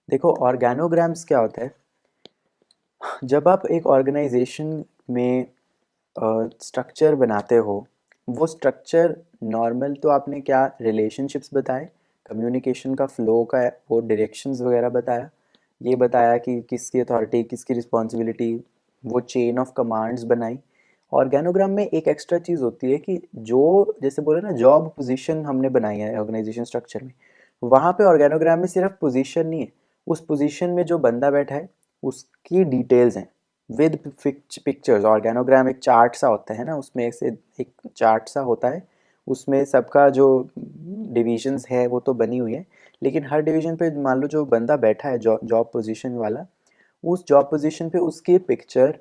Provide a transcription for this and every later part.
देखो ऑर्गेनोग्राम्स क्या होता है, जब आप एक ऑर्गेनाइजेशन में स्ट्रक्चर बनाते हो, वो स्ट्रक्चर नॉर्मल तो आपने क्या रिलेशनशिप्स बताए, कम्युनिकेशन का फ्लो का है, वो डायरेक्शंस वगैरह बताया, ये बताया कि किसकी अथॉरिटी किसकी रिस्पॉन्सिबिलिटी, वो चेन ऑफ कमांड्स बनाई। ऑर्गेनोग्राम में एक एक्स्ट्रा चीज़ होती है कि जो जैसे बोले ना जॉब पोजीशन हमने बनाई है ऑर्गेनाइजेशन स्ट्रक्चर में, वहाँ पे ऑर्गेनोग्राम में सिर्फ पोजीशन नहीं है, उस पोजीशन में जो बंदा बैठा है उसकी डिटेल्स हैं विद पिक्चर्स। ऑर्गेनोग्राम एक चार्ट सा होता है ना, उसमें से एक चार्ट सा होता है, उसमें सबका जो डिविजन्स है वो तो बनी हुई है, लेकिन हर डिवीजन पे मान लो जो बंदा बैठा है जॉब पोजीशन वाला, उस जॉब पोजीशन पे उसकी पिक्चर,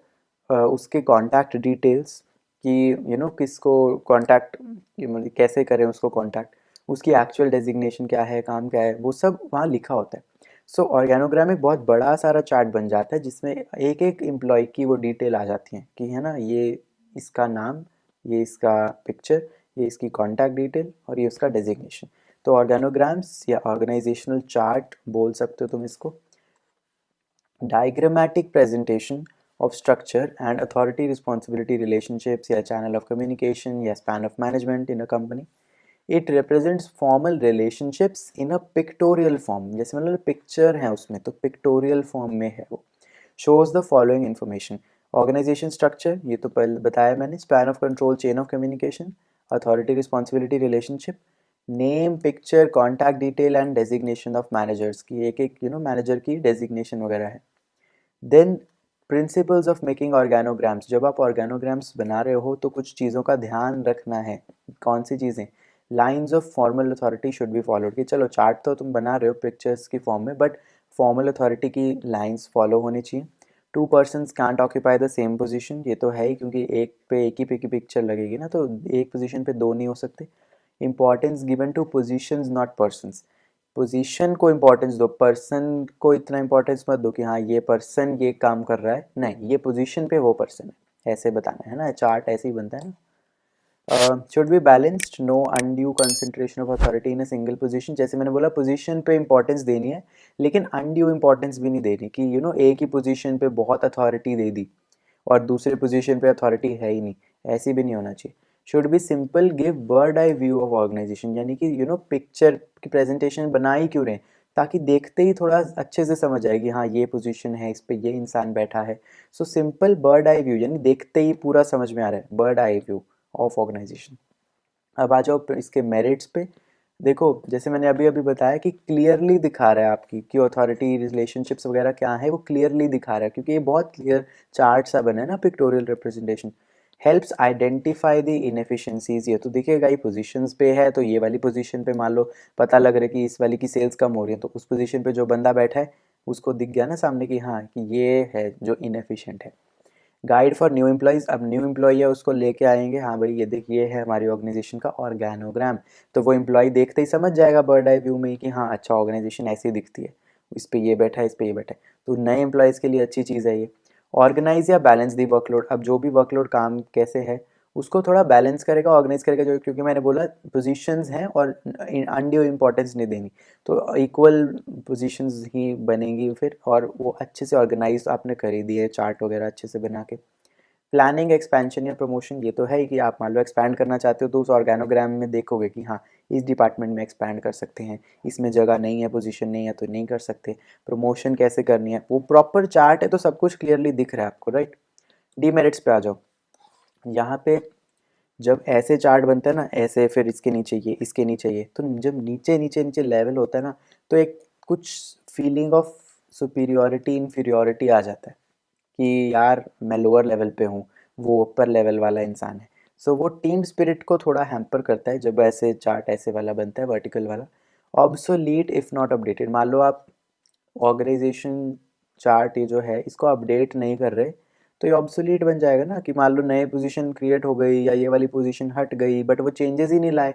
उसके कांटेक्ट डिटेल्स कि किसको कांटेक्ट, मतलब कैसे करें उसको कांटेक्ट, उसकी एक्चुअल डेजिग्नेशन क्या है, काम क्या है, वो सब वहाँ लिखा होता है। सो ऑर्गेनोग्राम एक बहुत बड़ा सारा चार्ट बन जाता है जिसमें एक एक एम्प्लॉय की वो डिटेल आ जाती है कि है ना, ये इसका नाम, ये इसका पिक्चर, ये इसकी कांटेक्ट डिटेल और ये उसका डेजिग्नेशन। तो ऑर्गेनोग्राम्स या ऑर्गेनाइजेशनल चार्ट बोल सकते हो तुम इसको। Diagrammatic presentation of structure and authority responsibility relationships या channel of communication या span of management in a company. It represents formal relationships in a pictorial form, जैसे मतलब पिक्चर है उसमें तो पिक्टोरियल फॉर्म में है वो। Shows the following information: organization structure, ये तो पहले बताया मैंने, span of control, chain of communication, authority responsibility relationship, name picture contact detail and designation of managers की एक एक मैनेजर की डेजिग्नेशन वगैरह है। देन प्रिंसिपल्स ऑफ मेकिंग ऑर्गेनोग्राम्स, जब आप ऑर्गेनोग्राम्स बना रहे हो तो कुछ चीज़ों का ध्यान रखना है। कौन सी चीज़ें? Lines of formal authority should be followed, कि चलो चार्ट तो तुम बना रहे हो पिक्चर्स की फॉर्म में, बट फॉर्मल अथॉरिटी की लाइंस फॉलो होनी चाहिए। To persons can't occupy the same position, ये तो है ही क्योंकि एक पे एक ही पे की पिक्चर लगेगी ना, तो एक पोजीशन पे दो नहीं हो सकते। Importance given two positions not persons, position को इंपॉर्टेंस दो, पर्सन को इतना इंपॉर्टेंस मत दो कि हाँ ये पर्सन ये काम कर रहा है, नहीं ये पोजीशन पे वो पर्सन है, ऐसे बताना है ना, चार्ट ऐसे ही बनता है ना। Should be balanced, no undue concentration of authority in a single position, जैसे मैंने बोला पोजीशन पे इंपॉर्टेंस देनी है लेकिन अनड्यू इंपॉर्टेंस भी नहीं देनी कि एक ही पोजीशन पे बहुत अथॉरिटी दे दी और दूसरे पोजीशन पे अथॉरिटी है ही नहीं, ऐसी भी नहीं होना चाहिए। Should be simple, give bird eye view of organisation, यानी कि पिक्चर की प्रेजेंटेशन बना ही क्यों रहे, ताकि देखते ही थोड़ा अच्छे से समझ आए कि हाँ ये पोजीशन है, इस पे ये इंसान बैठा है। So simple bird eye view, यानी देखते ही पूरा समझ में आ रहा है, bird eye view of organisation. अब आ जाओ इसके मेरिट्स पे। देखो जैसे मैंने अभी अभी बताया कि क्लियरली दिखा रहा है आपकी कि अथॉरिटी रिलेशनशिप्स वगैरह क्या है, वो क्लियरली दिखा रहा है क्योंकि ये बहुत क्लियर चार्ट सा बना है ना, pictorial representation. Helps identify the inefficiencies, ये तो दिखेगा ही, पोजीशंस पे है तो ये वाली पोजीशन पे मान लो पता लग रहा है कि इस वाली की सेल्स कम हो रही है, तो उस पोजीशन पे जो बंदा बैठा है उसको दिख गया ना सामने कि हाँ कि ये है जो इनएफिशिएंट है। गाइड फॉर न्यू एम्प्लॉयज़, अब न्यू एम्प्लॉई है उसको लेके आएंगे, हाँ भाई ये देखिए है हमारी ऑर्गेनाइजेशन का ऑर्गेनोग्राम, तो वो एम्प्लॉय देखते ही समझ जाएगा बर्ड आई व्यू में कि हाँ अच्छा ऑर्गेनाइजेशन ऐसी दिखती है, इस पे ये बैठा है, इस पे ये बैठा है, तो नए एम्प्लॉयज़ के लिए अच्छी चीज़ है ये। ऑर्गेनाइज या बैलेंस दी वर्कलोड, अब जो भी वर्कलोड काम कैसे है उसको थोड़ा बैलेंस करेगा, ऑर्गेनाइज करेगा, जो क्योंकि मैंने बोला पोजीशंस हैं और अनड्यू इंपॉर्टेंस नहीं देनी, तो इक्वल पोजीशंस ही बनेंगी फिर, और वो अच्छे से ऑर्गेनाइज आपने कर ही दिए चार्ट वगैरह अच्छे से बना के। प्लानिंग एक्सपेंशन या प्रमोशन, ये तो है ही कि आप मान लो एक्सपैंड करना चाहते हो तो उस ऑर्गेनोग्राम में देखोगे कि हाँ इस डिपार्टमेंट में एक्सपैंड कर सकते हैं, इसमें जगह नहीं है, पोजीशन नहीं है तो नहीं कर सकते, प्रमोशन कैसे करनी है, वो प्रॉपर चार्ट है तो सब कुछ क्लियरली दिख रहा है आपको, राइट। डीमेरिट्स पे आ जाओ। यहाँ पे जब ऐसे चार्ट बनता है ना, ऐसे फिर इसके नीचे ये इसके नीचे ये, तो जब नीचे नीचे नीचे लेवल होता है ना, तो एक कुछ फीलिंग ऑफ सुपीरियोरिटी इन्फीरियोरिटी आ जाता है कि यार मैं लोअर लेवल पे हूँ, वो ऊपर लेवल वाला इंसान है। सो वो टीम स्पिरिट को थोड़ा हैम्पर करता है जब ऐसे चार्ट ऐसे वाला बनता है, वर्टिकल वाला। ऑब्सोलीट इफ़ नॉट अपडेटेड, मान लो आप ऑर्गेनाइजेशन चार्ट ये जो है इसको अपडेट नहीं कर रहे, तो ये ऑब्सोलीट बन जाएगा ना, कि मान लो नए पोजीशन क्रिएट हो गई या ये वाली पोजीशन हट गई बट वो चेंजेस ही नहीं लाए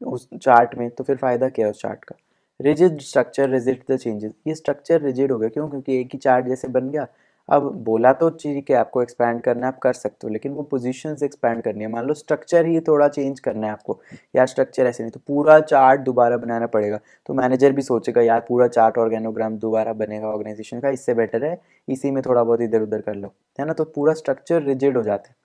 उस चार्ट में, तो फिर फ़ायदा क्या है उस चार्ट का। Rigid structure resist the changes, ये स्ट्रक्चर रिजिड हो गया क्यों, क्योंकि एक ही चार्ट जैसे बन गया, अब बोला तो ठीक है आपको एक्सपैंड करना है, आप कर सकते हो, लेकिन वो पोजीशंस एक्सपैंड करनी है। मान लो स्ट्रक्चर ही थोड़ा चेंज करना है आपको, यार स्ट्रक्चर ऐसे नहीं, तो पूरा चार्ट दोबारा बनाना पड़ेगा। तो मैनेजर भी सोचेगा यार पूरा चार्ट ऑर्गेनोग्राम दोबारा बनेगा ऑर्गेनाइजेशन का, इससे बेटर है इसी में थोड़ा बहुत इधर उधर कर लो, है ना। तो पूरा स्ट्रक्चर रिजिड हो जाता है।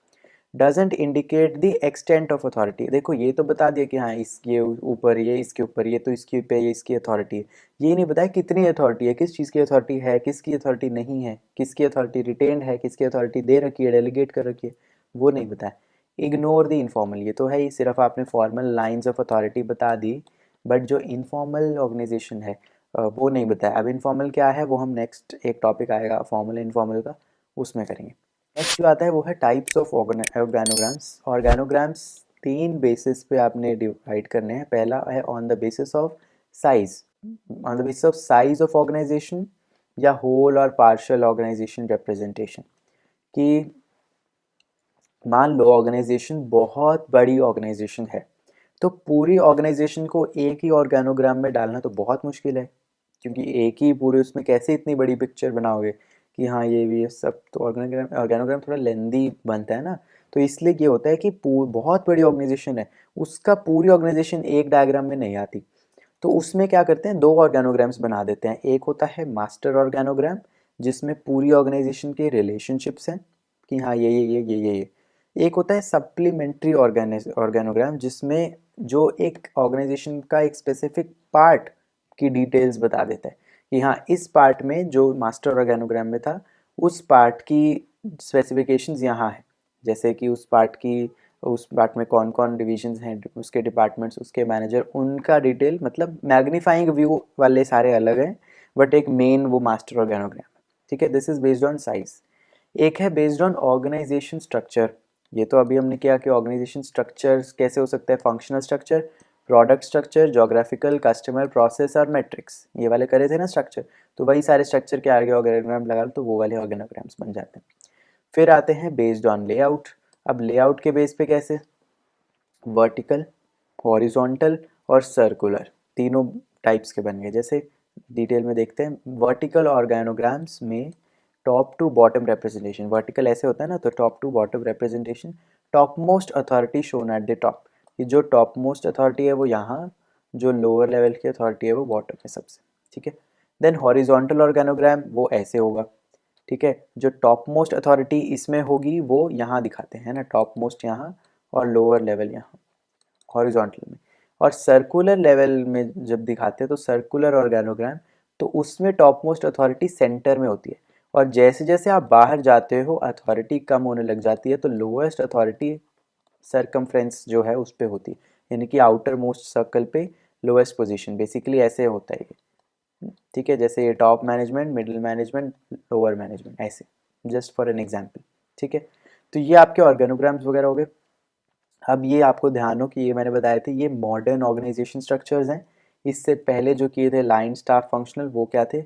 Doesn't indicate the extent of authority. देखो ये तो बता दिया कि हाँ इसके ऊपर ये, इसके ऊपर ये, तो इसके पे ये इसकी अथॉरिटी है। ये नहीं बताया कितनी अथॉरिटी है, किस चीज़ की अथॉरिटी है, किसकी अथॉरिटी नहीं है, किसकी अथॉरिटी रिटेन्ड है, किसकी अथॉरिटी दे रखी है, डेलीगेट कर रखी है, वो नहीं बताया। इग्नोर द इनफॉर्मल, ये तो है ही, सिर्फ आपने फॉर्मल लाइन्स ऑफ अथॉरिटी बता दी, बट जो इनफॉर्मल ऑर्गेनाइजेशन है वो नहीं बताया। अब इनफॉर्मल क्या है वो हम नेक्स्ट एक टॉपिक आएगा फॉर्मल इनफॉर्मल का, उसमें करेंगे। नेक्स्ट जो आता है वो है types of organograms. Organograms 3 basis पे आपने डिवाइड करने हैं। पहला है on the basis of size, on the basis of size of organisation या होल और पार्शियल ऑर्गेनाइजेशन रिप्रेजेंटेशन। कि मान लो ऑर्गेनाइजेशन बहुत बड़ी ऑर्गेनाइजेशन है, तो पूरी ऑर्गेनाइजेशन को एक ही ऑर्गेनोग्राम में डालना तो बहुत मुश्किल है, क्योंकि एक ही पूरे उसमें कैसे इतनी बड़ी पिक्चर बनाओगे कि हाँ ये भी ये सब। तो ऑर्गेनोग्राम थोड़ा लेंदी बनता है ना। तो इसलिए ये होता है कि बहुत बड़ी ऑर्गेनाइजेशन है, उसका पूरी ऑर्गेनाइजेशन एक डायग्राम में नहीं आती। तो उसमें क्या करते हैं, 2 ऑर्गेनोग्राम्स बना देते हैं। एक होता है मास्टर ऑर्गेनोग्राम, जिसमें पूरी ऑर्गेनाइजेशन के रिलेशनशिप्स हैं कि हाँ ये। एक होता है सप्लीमेंट्री ऑर्गेनोग्राम, जिसमें जो एक ऑर्गेनाइजेशन का एक स्पेसिफिक पार्ट की डिटेल्स बता देता है कि हाँ इस पार्ट में जो मास्टर ऑर्गेनोग्राम में था उस पार्ट की स्पेसिफिकेशंस यहाँ है। जैसे कि उस पार्ट में कौन कौन डिविजन्स हैं, उसके डिपार्टमेंट्स, उसके मैनेजर, उनका डिटेल, मतलब मैग्नीफाइंग व्यू वाले सारे अलग हैं, बट एक मेन वो मास्टर ऑर्गेनोग्राम है। ठीक है, this is based on size. एक है बेस्ड ऑन ऑर्गेनाइजेशन स्ट्रक्चर। ये तो अभी हमने किया कि ऑर्गेनाइजेशन स्ट्रक्चर कैसे हो सकता है, functional structure, product structure, geographical, customer, process और मैट्रिक्स, ये वाले करे थे ना स्ट्रक्चर। तो वही सारे स्ट्रक्चर के आगे ऑर्गेनोग्राम लगा लो तो वो वाले ऑर्गेनोग्राम्स बन जाते हैं। फिर आते हैं बेस्ड ऑन लेआउट। अब लेआउट के बेस पे कैसे, वर्टिकल, हॉरिजॉन्टल और सर्कुलर, तीनों टाइप्स के बन गए। जैसे डिटेल में देखते हैं, वर्टिकल ऑर्गेनोग्राम्स में top to bottom representation, vertical ऐसे होता है ना, तो top to bottom representation, top most authority shown at the top, कि जो टॉप मोस्ट अथॉरिटी है वो यहाँ, जो लोअर लेवल की अथॉरिटी है वो बॉटम में सबसे। ठीक है, देन हॉरिजॉन्टल ऑर्गेनोग्राम वो ऐसे होगा। ठीक है, जो टॉप मोस्ट अथॉरिटी इसमें होगी वो यहाँ दिखाते हैं ना, टॉप मोस्ट यहाँ और लोअर लेवल यहाँ हॉरिजॉन्टल में। और सर्कुलर लेवल में जब दिखाते हैं तो सर्कुलर ऑर्गेनोग्राम, तो उसमें टॉप मोस्ट अथॉरिटी सेंटर में होती है, और जैसे जैसे आप बाहर जाते हो अथॉरिटी कम होने लग जाती है, तो लोएस्ट अथॉरिटी सरकमफ्रेंस जो है उस पर होती है, यानी कि आउटर मोस्ट सर्कल पे लोएस्ट पोजीशन, बेसिकली ऐसे होता है ये। ठीक है, जैसे ये top management, middle management, lower management, ऐसे, जस्ट फॉर एन एग्जांपल। ठीक है, तो ये आपके ऑर्गेनोग्राम्स वगैरह हो गए। अब ये आपको ध्यान हो कि ये मैंने बताए थे ये मॉडर्न ऑर्गेनाइजेशन स्ट्रक्चर्स हैं। इससे पहले जो किए थे लाइन, स्टाफ, फंक्शनल, वो क्या थे,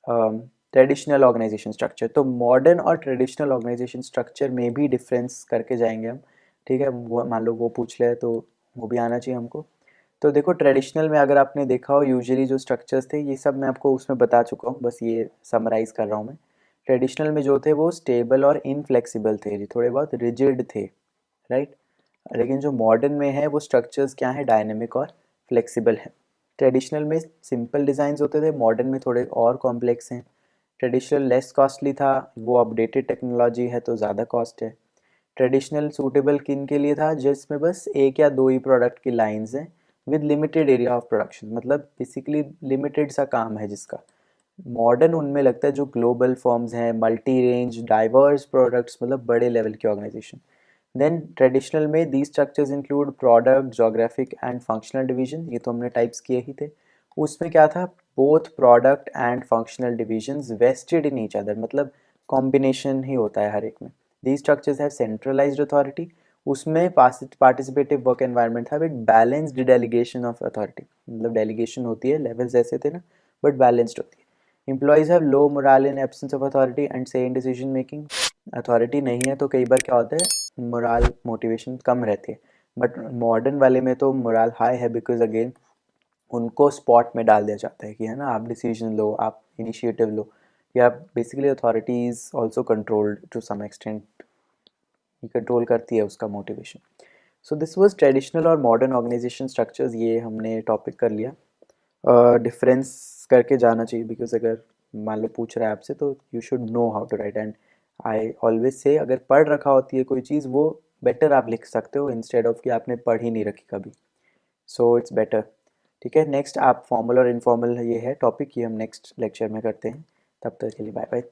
ट्रेडिशनल ऑर्गेनाइजेशन स्ट्रक्चर। तो मॉडर्न और ट्रेडिशनल ऑर्गेनाइजेशन स्ट्रक्चर में भी डिफरेंस करके जाएंगे हम। ठीक है, वो मान लो वो पूछ ले तो वो भी आना चाहिए हमको। तो देखो ट्रेडिशनल में अगर आपने देखा हो, यूजुअली जो स्ट्रक्चर्स थे ये सब मैं आपको उसमें बता चुका हूँ, बस ये समराइज कर रहा हूँ मैं। ट्रेडिशनल में जो थे वो स्टेबल और इनफ्लेक्सिबल थे, थोड़े बहुत रिजिड थे, राइट। लेकिन जो मॉडर्न में है वो स्ट्रक्चर्स क्या है, डायनेमिक और फ्लेक्सिबल है। ट्रेडिशनल में सिंपल डिज़ाइंस होते थे, मॉडर्न में थोड़े और कॉम्प्लेक्स हैं। ट्रेडिशनल लेस कॉस्टली था, वो अपडेटेड टेक्नोलॉजी है तो ज़्यादा कॉस्ट है। ट्रेडिशनल सूटेबल किन के लिए था, जिसमें बस एक या दो ही प्रोडक्ट की लाइंस हैं with limited area of production, मतलब बेसिकली लिमिटेड सा काम है जिसका। मॉडर्न उनमें लगता है जो ग्लोबल फॉर्म्स हैं, मल्टी रेंज डाइवर्स प्रोडक्ट्स, मतलब बड़े लेवल की ऑर्गेनाइजेशन। देन ट्रेडिशनल में the structures include product, geographic and functional division, ये तो हमने टाइप्स किए ही थे। उसमें क्या था, both product and functional divisions vested in each other, मतलब कॉम्बिनेशन ही होता है हर एक में। The structures have centralised authority, उसमें पार्टिसिपेटिव वर्क एनवायरनमेंट था with balanced delegation of authority, मतलब डेलीगेशन होती है, लेवल्स ऐसे थे ना, बट बैलेंस्ड होती है। Employees have low moral in absence of authority and से इन डिसीजन मेकिंग, अथॉरिटी नहीं है तो कई बार क्या होता है मोरल मोटिवेशन कम रहती है, बट मॉडर्न वाले में तो मोरल हाई है, बिकॉज अगेन उनको स्पॉट में डाल दिया जाता है कि है ना आप डिसीजन लो, आप इनिशिएटिव लो, या basically authority is also controlled to some extent, ये कंट्रोल करती है उसका motivation. So this was traditional और मॉडर्न ऑर्गेनाइजेशन स्ट्रक्चर्स, ये हमने टॉपिक कर लिया। डिफरेंस करके जाना चाहिए, बिकॉज अगर मान लो पूछ रहा है आपसे तो you should know how to write. And I always say अगर पढ़ रखा होती है कोई चीज़ वो बेटर आप लिख सकते हो इंस्टेड ऑफ कि आपने पढ़ ही नहीं रखी कभी। So it's better. ठीक है, नेक्स्ट आप फॉर्मल और इनफॉर्मल ये है टॉपिक, ये हम नेक्स्ट लेक्चर में करते हैं। तब तक के लिए बाय बाय।